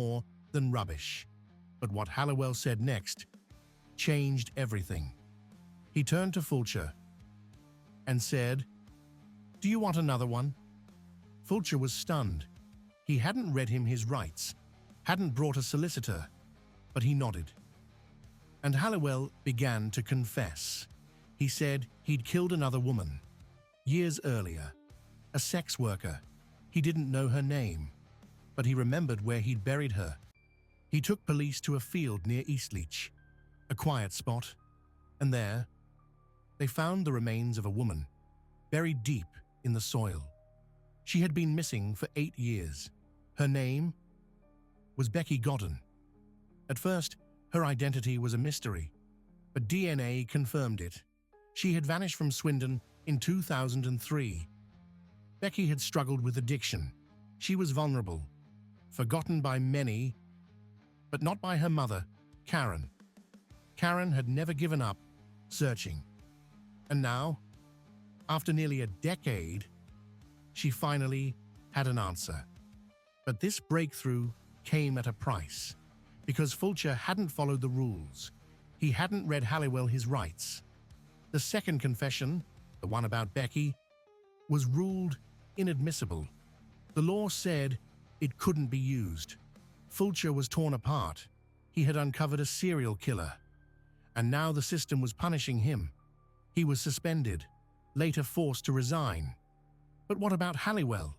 more than rubbish. But what Haliwell said next changed everything. He turned to Fulcher and said, "Do you want another one?" Fulcher was stunned. He hadn't read him his rights, hadn't brought a solicitor, but he nodded. And Haliwell began to confess. He said he'd killed another woman, years earlier, a sex worker. He didn't know her name, but he remembered where he'd buried her. He took police to a field near Eastleach, a quiet spot, and there, they found the remains of a woman, buried deep in the soil. She had been missing for 8 years. Her name was Becky Godden. At first, her identity was a mystery, but DNA confirmed it. She had vanished from Swindon in 2003. Becky had struggled with addiction. She was vulnerable, forgotten by many, but not by her mother, Karen. Karen had never given up searching. And now, after nearly a decade, she finally had an answer. But this breakthrough came at a price, because Fulcher hadn't followed the rules. He hadn't read Haliwell his rights. The second confession, the one about Becky, was ruled inadmissible. The law said it couldn't be used. Fulcher was torn apart. He had uncovered a serial killer, and now the system was punishing him. He was suspended, later forced to resign. But what about Haliwell?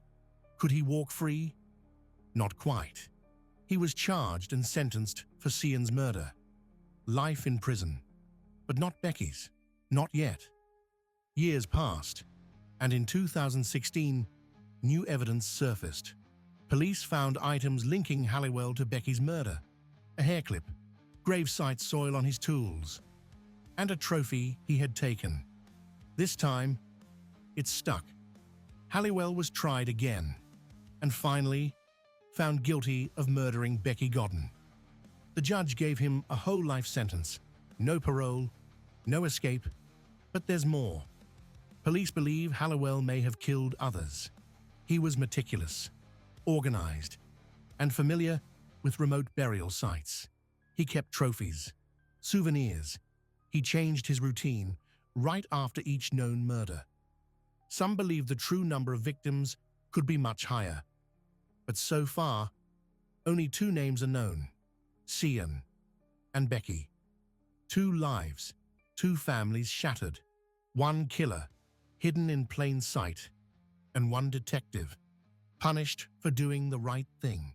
Could he walk free? Not quite. He was charged and sentenced for Sian's murder. Life in prison. But not Becky's. Not yet. Years passed, and in 2016, new evidence surfaced. Police found items linking Haliwell to Becky's murder. A hair clip, gravesite soil on his tools, and a trophy he had taken. This time, it stuck. Haliwell was tried again, and finally found guilty of murdering Becky Godden. The judge gave him a whole life sentence. No parole, no escape, but there's more. Police believe Haliwell may have killed others. He was meticulous, organized, and familiar with remote burial sites. He kept trophies, souvenirs. He changed his routine right after each known murder. Some believe the true number of victims could be much higher. But so far, only 2 names are known: Sian and Becky. 2 lives, 2 families shattered. 1 killer, hidden in plain sight, and 1 detective, punished for doing the right thing.